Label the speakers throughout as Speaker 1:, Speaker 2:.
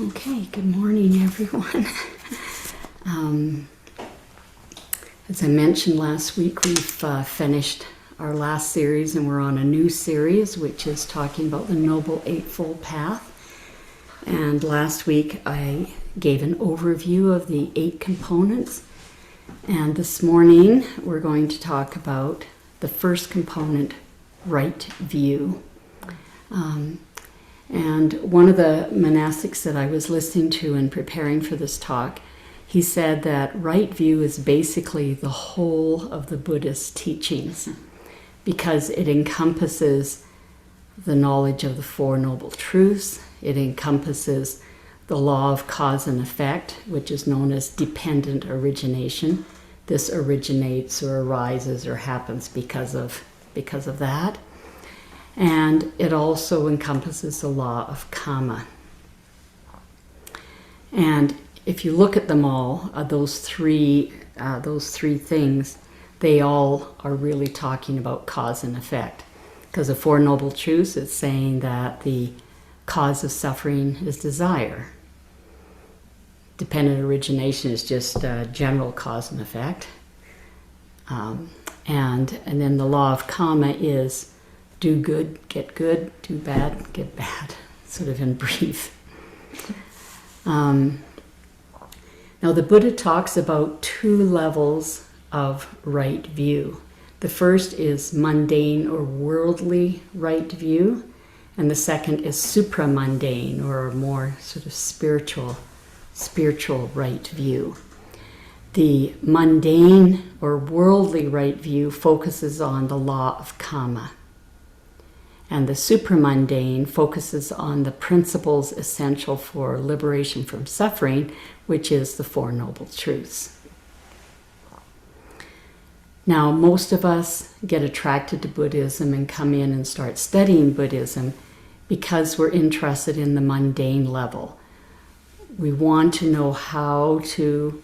Speaker 1: Okay, good morning, everyone. As I mentioned last week, we've finished our last series and we're on a new series, which is talking about the Noble Eightfold Path. And last week I gave an overview of the 8 components. And this morning we're going to talk about the first component, right view. And one of the monastics that I was listening to in preparing for this talk, he said that right view is basically the whole of the Buddhist teachings because it encompasses the knowledge of the Four Noble Truths. It encompasses the law of cause and effect, which is known as dependent origination. This originates or arises or happens because of that. And it also encompasses the law of Kamma. And if you look at them all, those three things, they all are really talking about cause and effect. Because the Four Noble Truths, it's saying that the cause of suffering is desire. Dependent origination is just general cause and effect. And then the law of Kamma is do good, do bad, get bad, sort of in brief. Now the Buddha talks about 2 levels of right view. The first is mundane or worldly right view, and the second is supramundane or more sort of spiritual right view. The mundane or worldly right view focuses on the law of Kamma. And the supramundane focuses on the principles essential for liberation from suffering, which is the Four Noble Truths. Now, most of us get attracted to Buddhism and come in and start studying Buddhism because we're interested in the mundane level. We want to know how to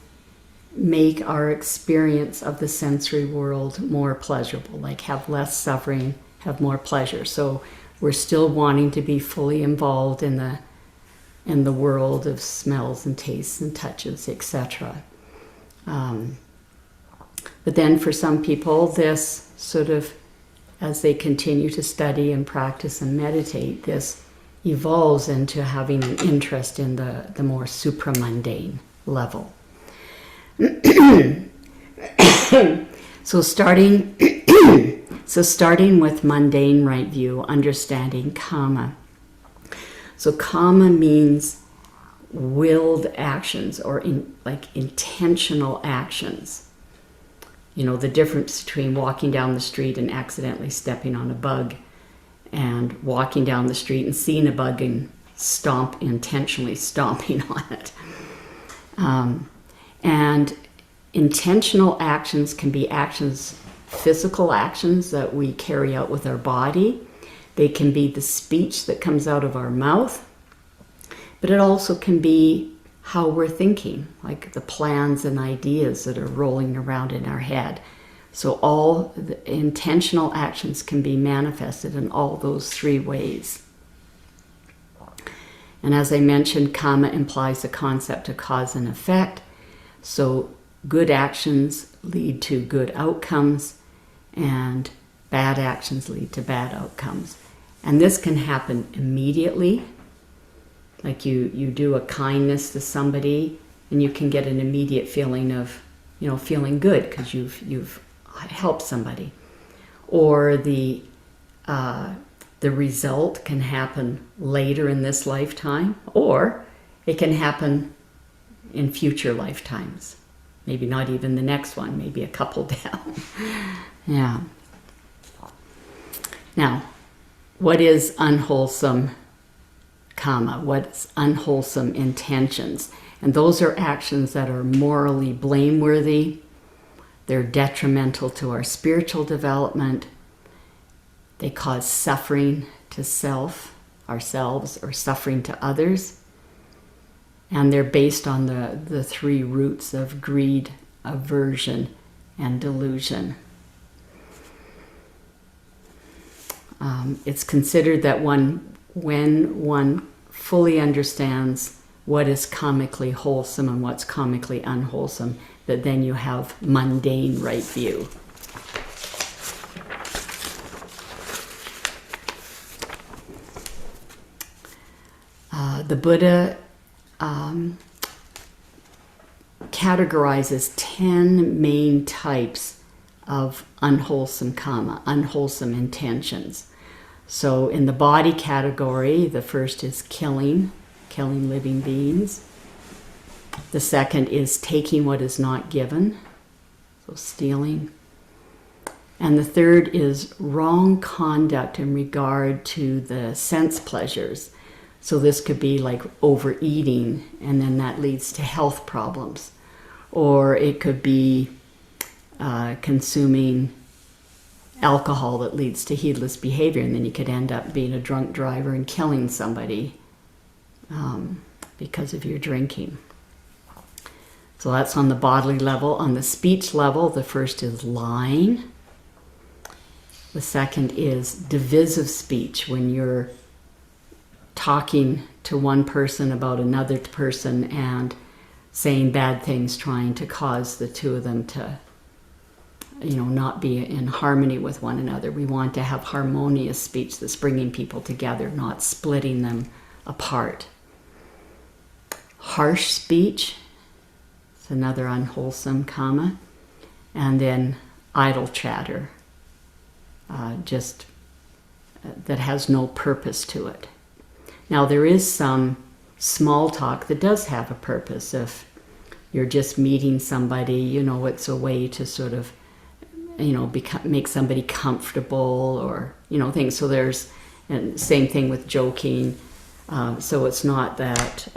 Speaker 1: make our experience of the sensory world more pleasurable, like have less suffering, have more pleasure. So we're still wanting to be fully involved in the world of smells and tastes and touches, etc. But then for some people, this sort of, as they continue to study and practice and meditate, this evolves into having an interest in the more supramundane level. So starting with mundane right view, understanding Kamma. So Kamma means willed actions or intentional actions. You know, the difference between walking down the street and accidentally stepping on a bug and walking down the street and seeing a bug and intentionally stomping on it. And intentional actions can be physical actions that we carry out with our body. They can be the speech that comes out of our mouth, but it also can be how we're thinking, like the plans and ideas that are rolling around in our head. So all the intentional actions can be manifested in all those 3 ways. And as I mentioned, Kamma implies the concept of cause and effect. So good actions lead to good outcomes, and bad actions lead to bad outcomes. And this can happen immediately. Like you do a kindness to somebody, and you can get an immediate feeling of, feeling good because you've helped somebody. Or the result can happen later in this lifetime, or it can happen in future lifetimes. Maybe not even the next one, maybe a couple down. Yeah. Now, what is unwholesome Kamma? What's unwholesome intentions? And those are actions that are morally blameworthy. They're detrimental to our spiritual development. They cause suffering to ourselves, or suffering to others. And they're based on the 3 roots of greed, aversion, and delusion. It's considered that when one fully understands what is karmically wholesome and what's karmically unwholesome, that then you have mundane right view. The Buddha categorizes 10 main types of unwholesome karma, unwholesome intentions. So in the body category, the first is killing living beings. The second is taking what is not given, so stealing. And the third is wrong conduct in regard to the sense pleasures. So this could be like overeating, and then that leads to health problems. Or it could be consuming alcohol that leads to heedless behavior, and then you could end up being a drunk driver and killing somebody because of your drinking. So that's on the bodily level. On the speech level, the first is lying. The second is divisive speech, when you're talking to one person about another person and saying bad things, trying to cause the two of them to, not be in harmony with one another. We want to have harmonious speech that's bringing people together, not splitting them apart. Harsh speech, it's another unwholesome karma. And then idle chatter, just that has no purpose to it. Now, there is some small talk that does have a purpose. If you're just meeting somebody, it's a way to sort of, make somebody comfortable, or, things. So there's, and same thing with joking. So it's not that,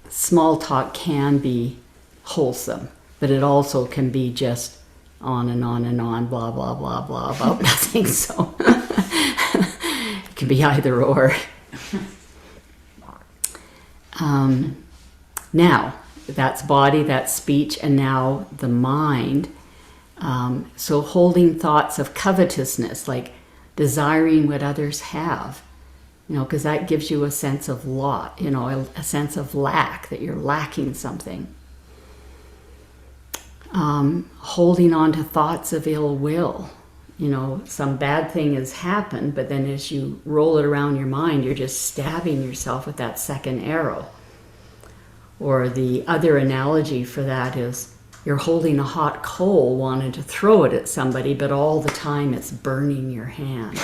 Speaker 1: small talk can be wholesome, but it also can be just on and on and on, blah, blah, blah, blah, about nothing. So it can be either or. Now, that's body, that's speech, and now the mind. So holding thoughts of covetousness, like desiring what others have, because that gives you a sense of a sense of lack, that you're lacking something. Holding on to thoughts of ill will. Some bad thing has happened, but then as you roll it around your mind, you're just stabbing yourself with that second arrow. Or the other analogy for that is you're holding a hot coal, wanting to throw it at somebody, but all the time it's burning your hand.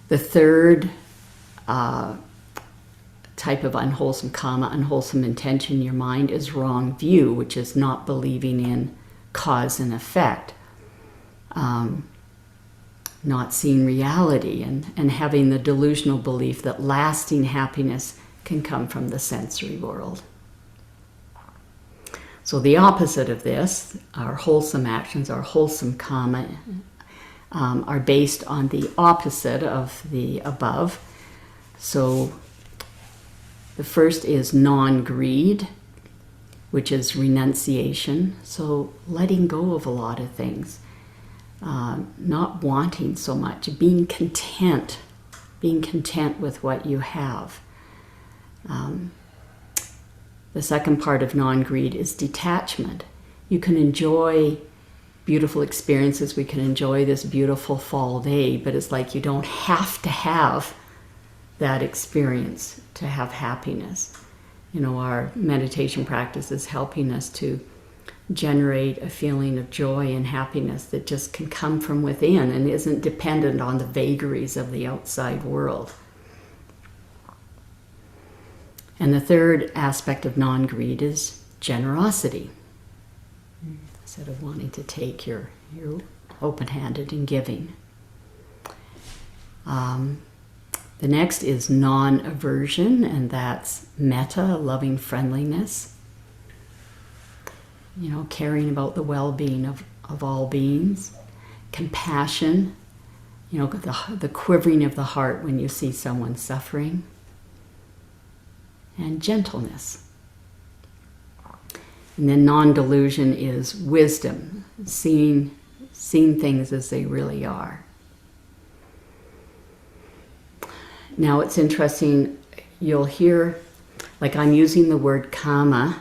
Speaker 1: The third type of unwholesome karma, unwholesome intention in your mind, is wrong view, which is not believing in cause and effect, not seeing reality, and having the delusional belief that lasting happiness can come from the sensory world. So the opposite of this, our wholesome actions, our wholesome karma, are based on the opposite of the above. So the first is non-greed, which is renunciation. So letting go of a lot of things, not wanting so much, being content with what you have. The second part of non-greed is detachment. You can enjoy beautiful experiences. We can enjoy this beautiful fall day, but it's like you don't have to have that experience to have happiness. Our meditation practice is helping us to generate a feeling of joy and happiness that just can come from within and isn't dependent on the vagaries of the outside world. And the third aspect of non-greed is generosity. Instead of wanting to take, you're open-handed in giving. The next is non-aversion, and that's metta, loving friendliness. Caring about the well-being of all beings. Compassion, the quivering of the heart when you see someone suffering. And gentleness. And then non-delusion is wisdom, seeing seeing things as they really are. Now it's interesting, you'll hear, like I'm using the word Kamma,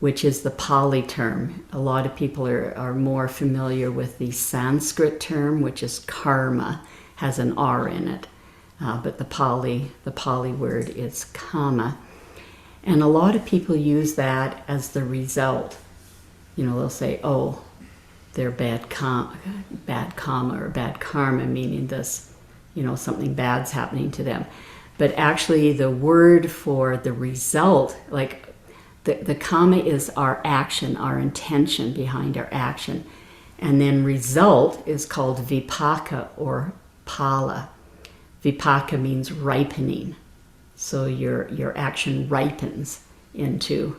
Speaker 1: which is the Pali term. A lot of people are more familiar with the Sanskrit term, which is karma, has an R in it. But the Pali word is Kamma. And a lot of people use that as the result. You know, they'll say, oh, they're bad karma or bad karma, meaning this, you know, something bad's happening to them. But actually the word for the result, like the kamma is our action, our intention behind our action. And then result is called vipaka or pala. Vipaka means ripening. So your action ripens into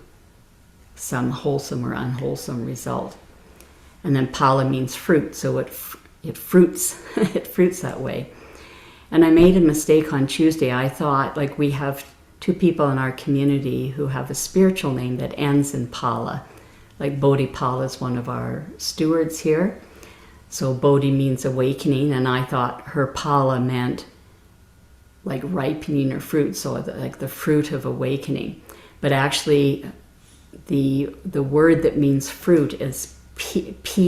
Speaker 1: some wholesome or unwholesome result. And then pala means fruit, so it fruits, it fruits that way. And I made a mistake on Tuesday. I thought, like, we have 2 people in our community who have a spiritual name that ends in pala. Like Bodhi Pala is one of our stewards here. So Bodhi means awakening, and I thought her pala meant like ripening or fruit, so like the fruit of awakening. But actually the word that means fruit is P-H-A-L-A,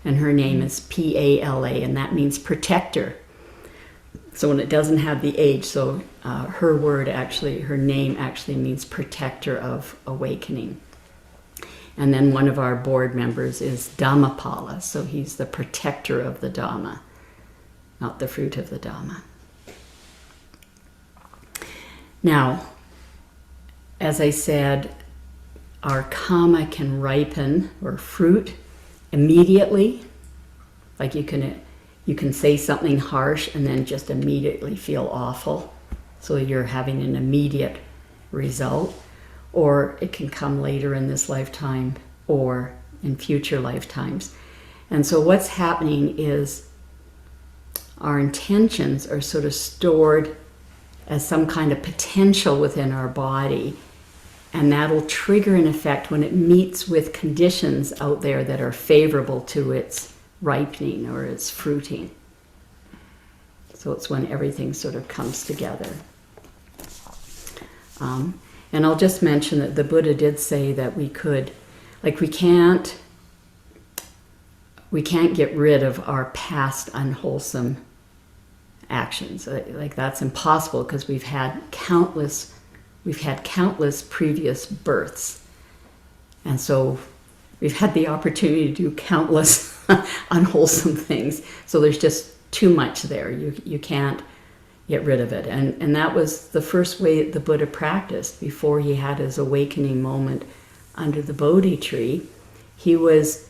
Speaker 1: and her name is P-A-L-A, and that means protector. So when it doesn't have the H, so her name actually means protector of awakening. And then one of our board members is Dhammapala, so he's the protector of the Dhamma, not the fruit of the Dhamma. Now, as I said, our Kamma can ripen or fruit immediately. Like you can say something harsh and then just immediately feel awful. So you're having an immediate result. Or it can come later in this lifetime or in future lifetimes. And so what's happening is our intentions are sort of stored as some kind of potential within our body, and that'll trigger an effect when it meets with conditions out there that are favorable to its ripening or its fruiting. So it's when everything sort of comes together. And I'll just mention that the Buddha did say that we can't get rid of our past unwholesome actions. Like that's impossible because we've had countless previous births. And so we've had the opportunity to do countless unwholesome things. So there's just too much there. You can't get rid of it. And that was the first way the Buddha practiced before he had his awakening moment under the Bodhi tree. He was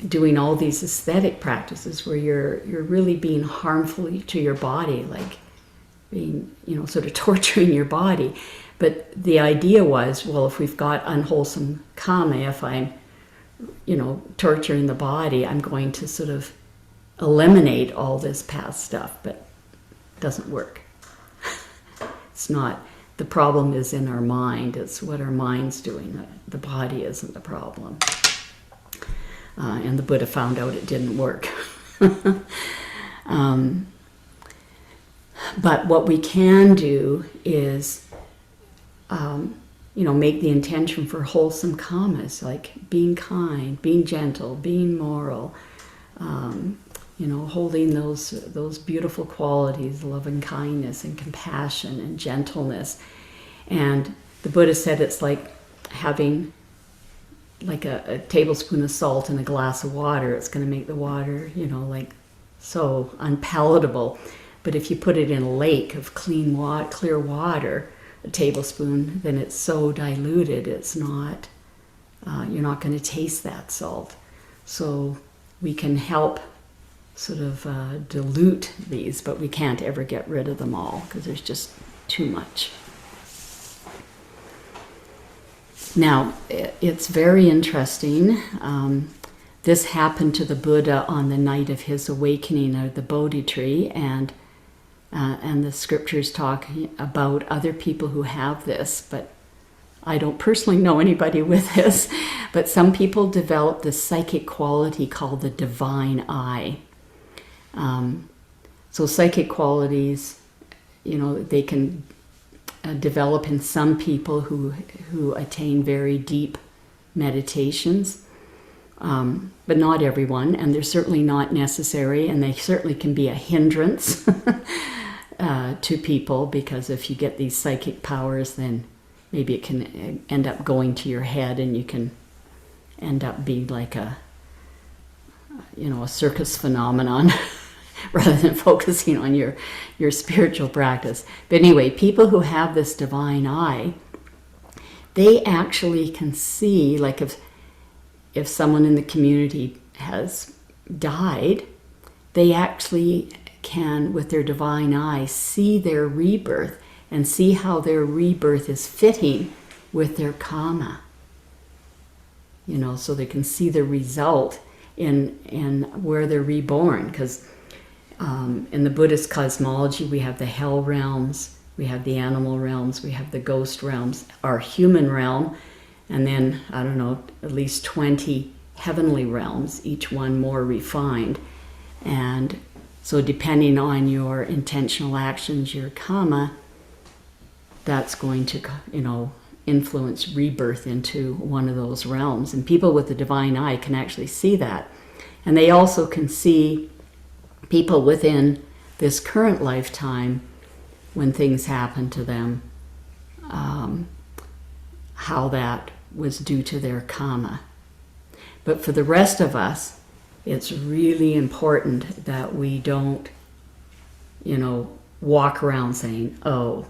Speaker 1: doing all these aesthetic practices where you're really being harmful to your body, like being, sort of torturing your body. But the idea was, well, if we've got unwholesome karma, if I'm, torturing the body, I'm going to sort of eliminate all this past stuff, but it doesn't work. It's not. The problem is in our mind. It's what our mind's doing. The body isn't the problem. And the Buddha found out it didn't work. But what we can do is, make the intention for wholesome kammas, like being kind, being gentle, being moral, holding those beautiful qualities, loving kindness and compassion and gentleness. And the Buddha said it's like having like a tablespoon of salt in a glass of water. It's going to make the water, so unpalatable. But if you put it in a lake of clear water, a tablespoon, then it's so diluted, it's not, you're not going to taste that salt. So we can help sort of dilute these, but we can't ever get rid of them all because there's just too much. Now, it's very interesting. This happened to the Buddha on the night of his awakening out of the Bodhi tree, and the scriptures talk about other people who have this, but I don't personally know anybody with this, but some people develop this psychic quality called the divine eye. So psychic qualities, they can develop in some people who attain very deep meditations, but not everyone, and they're certainly not necessary, and they certainly can be a hindrance to people, because if you get these psychic powers, then maybe it can end up going to your head, and you can end up being like a circus phenomenon rather than focusing on your spiritual practice. But anyway, people who have this divine eye, they actually can see, like if someone in the community has died, they actually can, with their divine eye, see their rebirth and see how their rebirth is fitting with their karma. So they can see the result in where they're reborn. Because in the Buddhist cosmology, we have the hell realms, we have the animal realms, we have the ghost realms, our human realm, and then, at least 20 heavenly realms, each one more refined. And so depending on your intentional actions, your karma, that's going to, influence rebirth into one of those realms. And people with the divine eye can actually see that. And they also can see people within this current lifetime, when things happen to them, how that was due to their karma. But for the rest of us, it's really important that we don't, walk around saying, oh,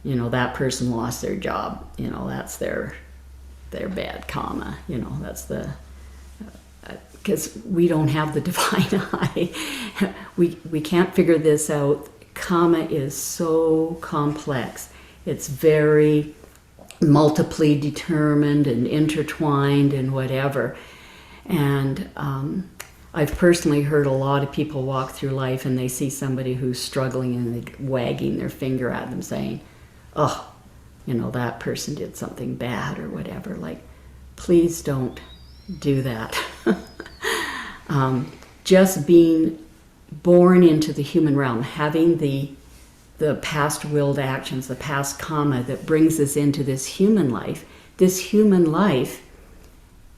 Speaker 1: that person lost their job, that's their bad karma, that's because we don't have the divine eye. We can't figure this out. Karma is so complex. It's very multiply determined and intertwined and whatever. And I've personally heard a lot of people walk through life and they see somebody who's struggling and they're wagging their finger at them saying, oh, that person did something bad or whatever. Like, please don't do that. Just being born into the human realm, having the past willed actions, the past karma that brings us into this human life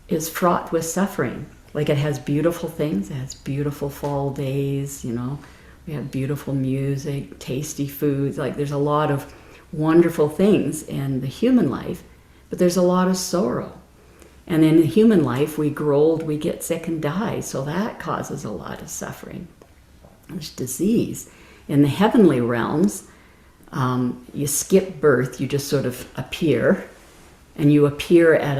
Speaker 1: is fraught with suffering. Like, it has beautiful things, it has beautiful fall days, we have beautiful music, tasty foods, like there's a lot of wonderful things in the human life, but there's a lot of sorrow. And in the human life, we grow old, we get sick and die, so that causes a lot of suffering. There's disease. In the heavenly realms, you skip birth, you just sort of appear, and you appear at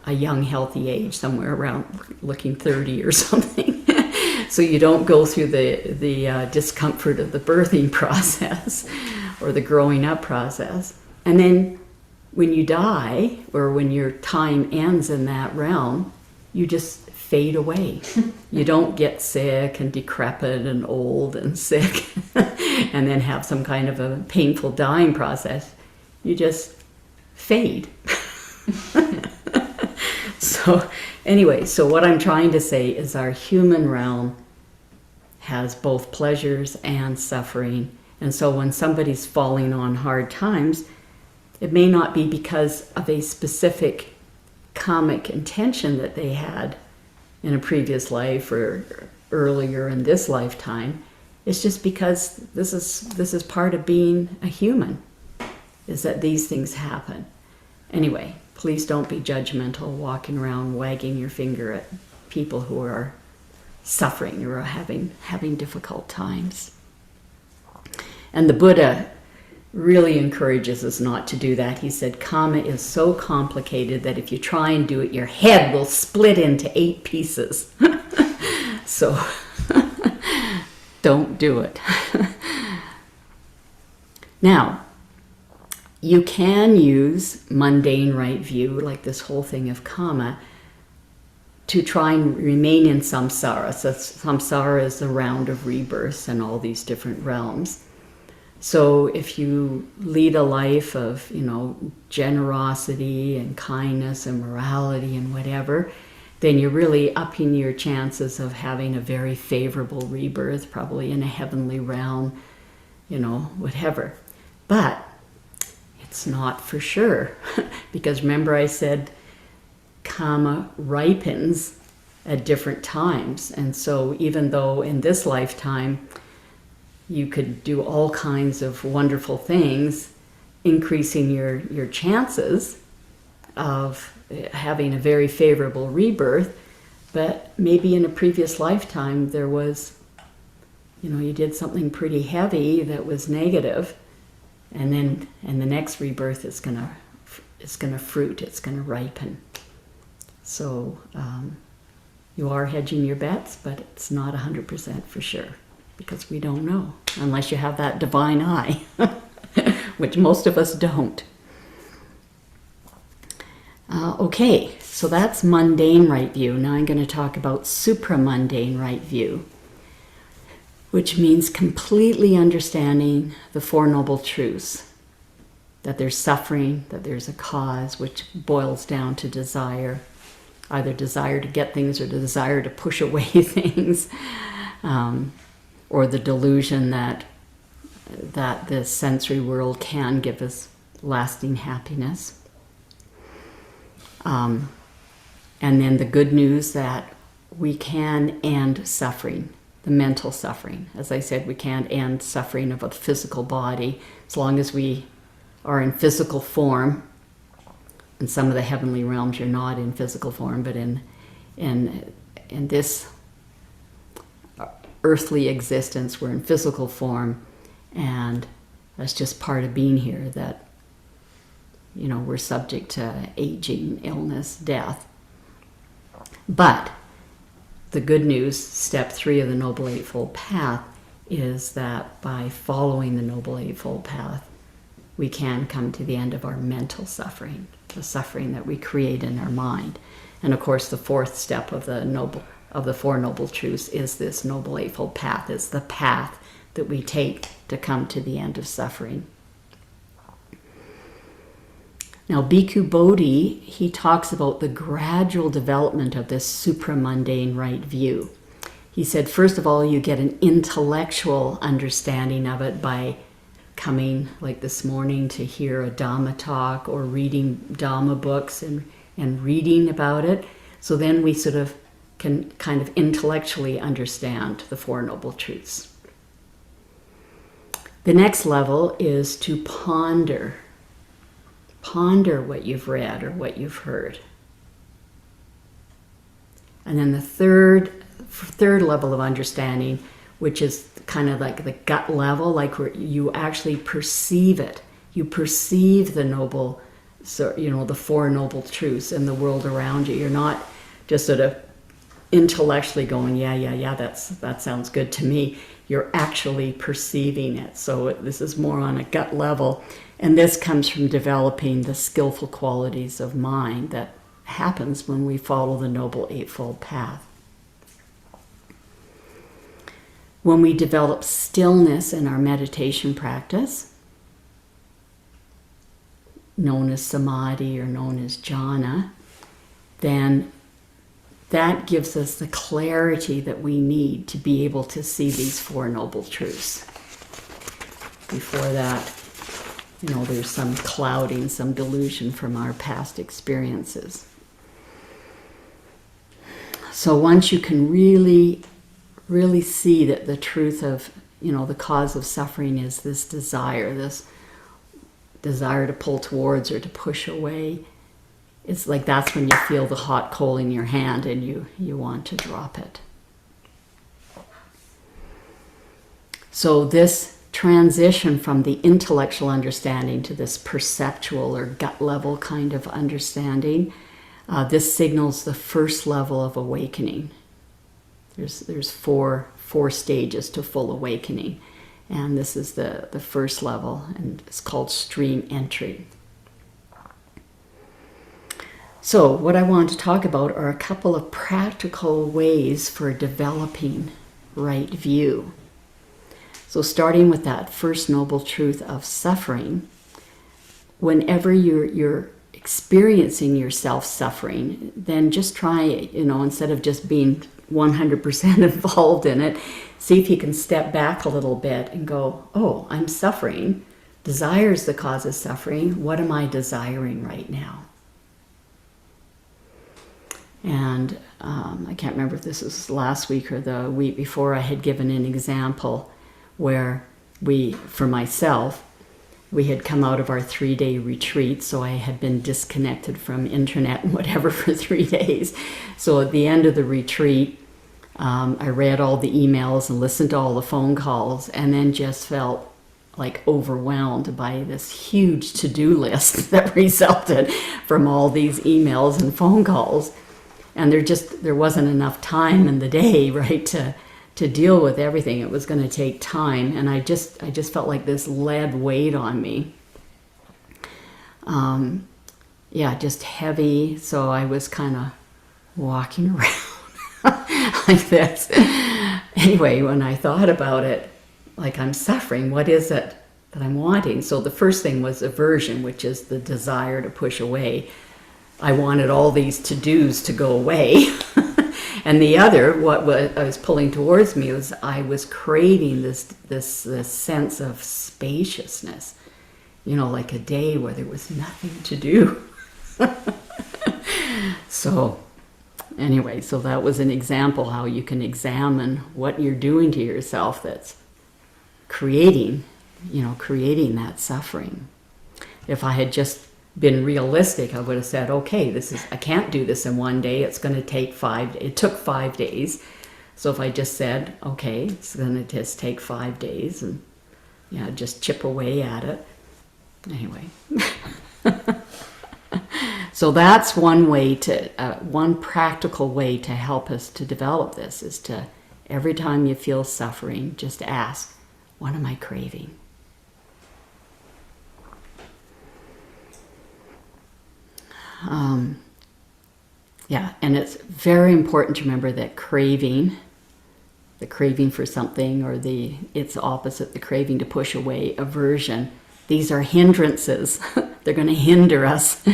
Speaker 1: a young, healthy age, somewhere around looking 30 or something. So you don't go through the discomfort of the birthing process or the growing up process. And then when you die, or when your time ends in that realm, you just fade away. You don't get sick and decrepit and old and sick and then have some kind of a painful dying process. You just fade. So anyway, so what I'm trying to say is our human realm has both pleasures and suffering. And so when somebody's falling on hard times, it may not be because of a specific karmic intention that they had in a previous life or earlier in this lifetime. It's just because this is part of being a human, is that these things happen. Anyway, please don't be judgmental, walking around wagging your finger at people who are suffering or are having difficult times. And the Buddha really encourages us not to do that. He said, karma is so complicated that if you try and do it, your head will split into 8 pieces. So don't do it. Now, you can use mundane right view, like this whole thing of karma, to try and remain in samsara. So samsara is the round of rebirths and all these different realms. So if you lead a life of, generosity and kindness and morality and whatever, then you're really upping your chances of having a very favorable rebirth, probably in a heavenly realm, whatever. But it's not for sure. Because remember I said Kamma ripens at different times. And so even though in this lifetime you could do all kinds of wonderful things, increasing your chances of having a very favorable rebirth, but maybe in a previous lifetime there was, you did something pretty heavy that was negative, and the next rebirth is gonna fruit, it's gonna ripen. So you are hedging your bets, but it's not 100% for sure, because we don't know, unless you have that divine eye, which most of us don't. Okay, so that's mundane right view. Now I'm going to talk about supramundane right view, which means completely understanding the Four Noble Truths, that there's suffering, that there's a cause, which boils down to desire, either desire to get things or the desire to push away things, or the delusion that this sensory world can give us lasting happiness. And then the good news that we can end suffering, the mental suffering. As I said, we can't end suffering of a physical body as long as we are in physical form. In some of the heavenly realms, you're not in physical form, but in this earthly existence, we're in physical form, and that's just part of being here, that we're subject to aging, illness, death. But the good news, step 3 of the Noble Eightfold Path, is that by following the Noble Eightfold Path, we can come to the end of our mental suffering, the suffering that we create in our mind. And of course, the 4th step of the Four Noble Truths is this Noble Eightfold Path, is the path that we take to come to the end of suffering. Now, Bhikkhu Bodhi, he talks about the gradual development of this supramundane right view. He said, first of all, you get an intellectual understanding of it by coming, like this morning, to hear a Dhamma talk or reading Dhamma books and reading about it. So then we sort of can kind of intellectually understand the Four Noble Truths. The next level is to ponder. Ponder what you've read or what you've heard. And then the third level of understanding, which is kind of like the gut level, like where you actually perceive it. You perceive the noble, the Four Noble Truths in the world around you. You're not just sort of intellectually going, yeah, that sounds good to me. You're actually perceiving it. So this is more on a gut level. And this comes from developing the skillful qualities of mind that happens when we follow the Noble Eightfold Path. When we develop stillness in our meditation practice, known as samadhi or known as jhana, then that gives us the clarity that we need to be able to see these Four Noble Truths. Before that, there's some clouding, some delusion from our past experiences. So once you can really, really see that the truth of, the cause of suffering is this desire to pull towards or to push away, it's like that's when you feel the hot coal in your hand and you want to drop it. So this transition from the intellectual understanding to this perceptual or gut level kind of understanding, this signals the first level of awakening. There's four stages to full awakening, and this is the first level, and it's called stream entry. So what I want to talk about are a couple of practical ways for developing right view. So starting with that first noble truth of suffering, whenever you're experiencing yourself suffering, then just try, instead of just being 100% involved in it, see if you can step back a little bit and go, oh, I'm suffering. Desire is the cause of suffering. What am I desiring right now? And I can't remember if this was last week or the week before, I had given an example where for myself, we had come out of our 3-day retreat, so I had been disconnected from internet and whatever for 3 days. So at the end of the retreat, I read all the emails and listened to all the phone calls, and then just felt like overwhelmed by this huge to-do list that resulted from all these emails and phone calls. And there wasn't enough time in the day, right, to deal with everything. It was going to take time, and I just felt like this lead weight on me. Just heavy. So I was kind of walking around like this. Anyway, when I thought about it, like, I'm suffering, what is it that I'm wanting? So the first thing was aversion, which is the desire to push away. I wanted all these to-dos to go away. And the other, what I was pulling towards me, was I was craving this sense of spaciousness. Like a day where there was nothing to do. So anyway, so that was an example how you can examine what you're doing to yourself that's creating that suffering. If I had just been realistic, I would have said, okay, I can't do this in one day. It's going to take 5 days. It took 5 days. So if I just said, okay, it's going to just take 5 days, and just chip away at it. Anyway. So that's one way one practical way to help us to develop this, is to, every time you feel suffering, just ask, what am I craving? And it's very important to remember that the craving for something, or its opposite, the craving to push away, aversion, these are hindrances. They're going to hinder us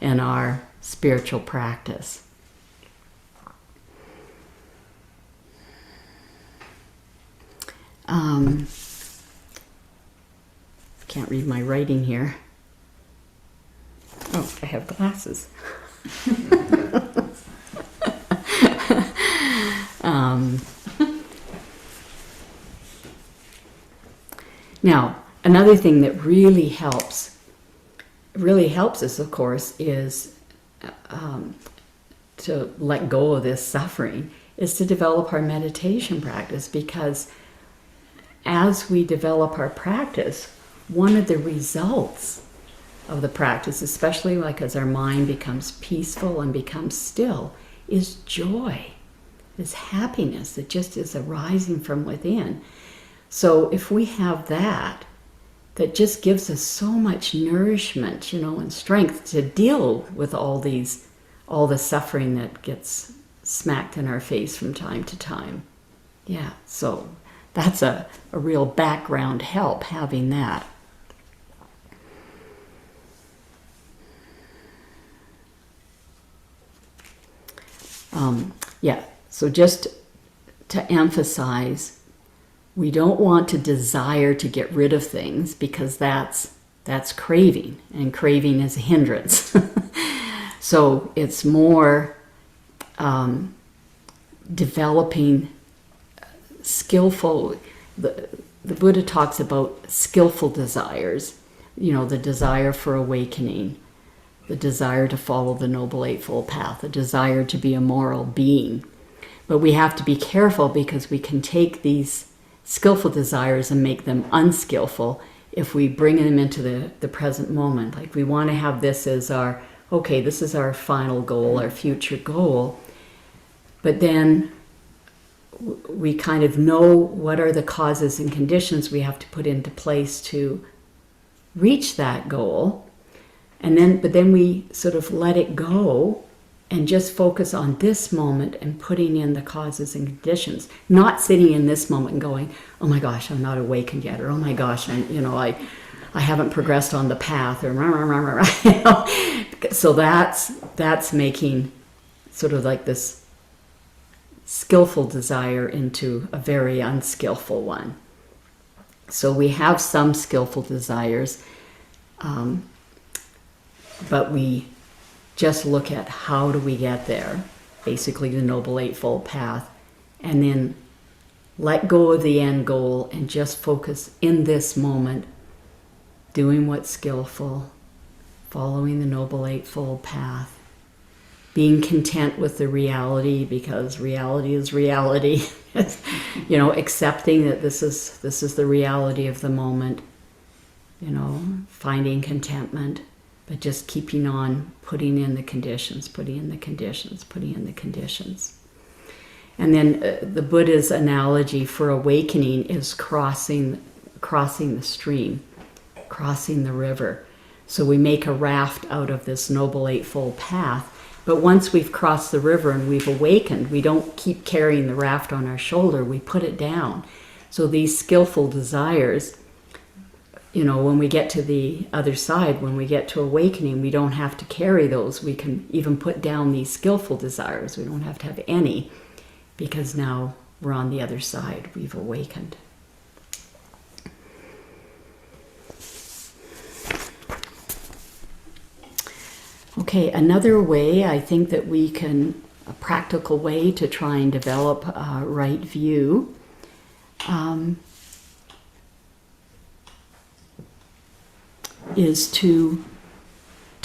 Speaker 1: in our spiritual practice. Can't read my writing here. Oh, I have glasses. Now, another thing that really helps us, of course, is to let go of this suffering, is to develop our meditation practice, because as we develop our practice, one of the results of the practice, especially like as our mind becomes peaceful and becomes still, is joy, is happiness that just is arising from within. So if we have that just gives us so much nourishment, and strength to deal with all the suffering that gets smacked in our face from time to time. Yeah, so that's a real background help, having that. So just to emphasize, we don't want to desire to get rid of things, because that's craving, and craving is a hindrance. So it's more developing skillful. The Buddha talks about skillful desires, the desire for awakening, the desire to follow the Noble Eightfold Path, the desire to be a moral being. But we have to be careful, because we can take these skillful desires and make them unskillful if we bring them into the present moment. Like, we want to have this as this is our final goal, our future goal. But then we kind of know what are the causes and conditions we have to put into place to reach that goal. But then we sort of let it go and just focus on this moment and putting in the causes and conditions, not sitting in this moment and going, oh my gosh, I'm not awakened yet, or oh my gosh, I haven't progressed on the path, or rah, rah, rah, rah, rah, you know? So that's making sort of like this skillful desire into a very unskillful one. So we have some skillful desires, but we just look at how do we get there, basically the Noble Eightfold Path, and then let go of the end goal and just focus in this moment, doing what's skillful, following the Noble Eightfold Path, being content with the reality, because reality is reality. You know, accepting that this is the reality of the moment, you know, finding contentment, but just keeping on putting in the conditions, putting in the conditions, putting in the conditions. And then the Buddha's analogy for awakening is crossing the stream, crossing the river. So we make a raft out of this Noble Eightfold Path, but once we've crossed the river and we've awakened, we don't keep carrying the raft on our shoulder, we put it down. So these skillful desires, you know, when we get to the other side, when we get to awakening, we don't have to carry those. We can even put down these skillful desires. We don't have to have any, because now we're on the other side. We've awakened. Okay, another way I think that we can, a practical way to try and develop a right view, is to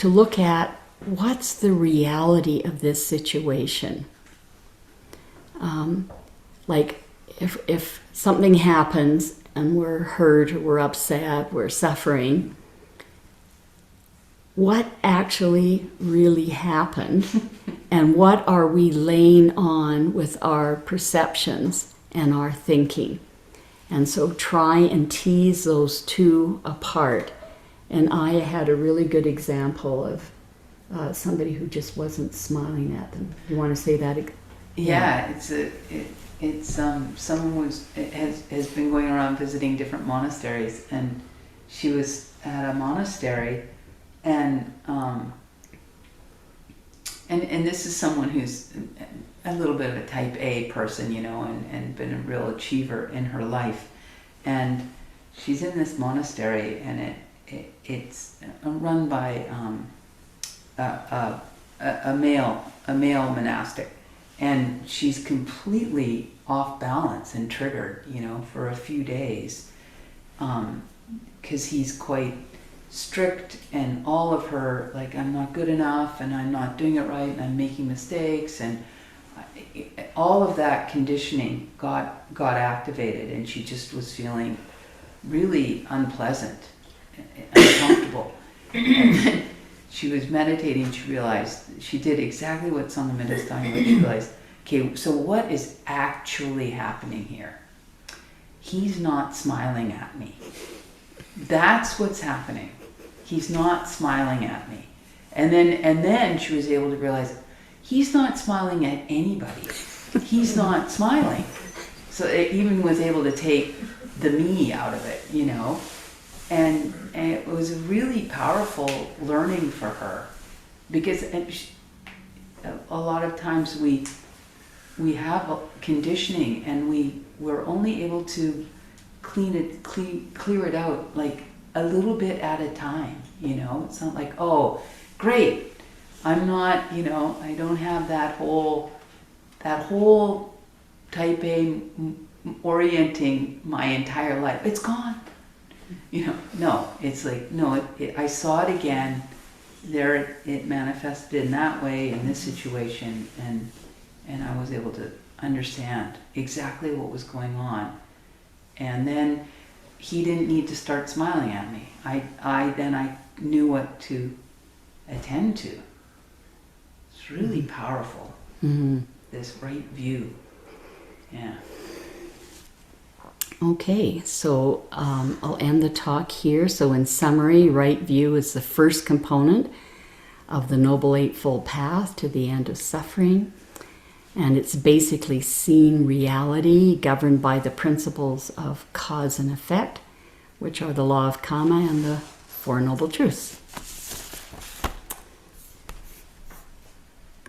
Speaker 1: look at what's the reality of this situation. Like if something happens and we're hurt, or we're upset, we're suffering, what actually really happened, and what are we laying on with our perceptions and our thinking? And so try and tease those two apart. And I had a really good example of somebody who just wasn't smiling at them. You want to say that?
Speaker 2: Yeah, it's someone who has been going around visiting different monasteries, and she was at a monastery, and this is someone who's a little bit of a type A person, you know, and been a real achiever in her life, and she's in this monastery, and it's run by a male monastic, and she's completely off balance and triggered, you know, for a few days, because he's quite strict, and all of her, like, I'm not good enough, and I'm not doing it right, and I'm making mistakes, and all of that conditioning got activated, and she just was feeling really unpleasant, uncomfortable. And then she was meditating, she realized, she did exactly what Sanghamitta is talking about. She realized, okay, so what is actually happening here? He's not smiling at me. That's what's happening. He's not smiling at me. And then she was able to realize, he's not smiling at anybody. He's not smiling. So it even was able to take the me out of it, you know. And it was a really powerful learning for her, because a lot of times we have conditioning, and we're only able to clear it out like a little bit at a time, you know. It's not like, oh, great, I'm not, you know, I don't have that whole type A orienting my entire life. It's gone. You know, no, it's like, no, I saw it again, there it manifested in that way in this situation, and I was able to understand exactly what was going on. And then he didn't need to start smiling at me. I knew what to attend to. It's really powerful, this right view. Yeah.
Speaker 1: Okay, so I'll end the talk here. So in summary, right view is the first component of the Noble Eightfold Path to the end of suffering. And it's basically seeing reality governed by the principles of cause and effect, which are the law of Kamma and the Four Noble Truths.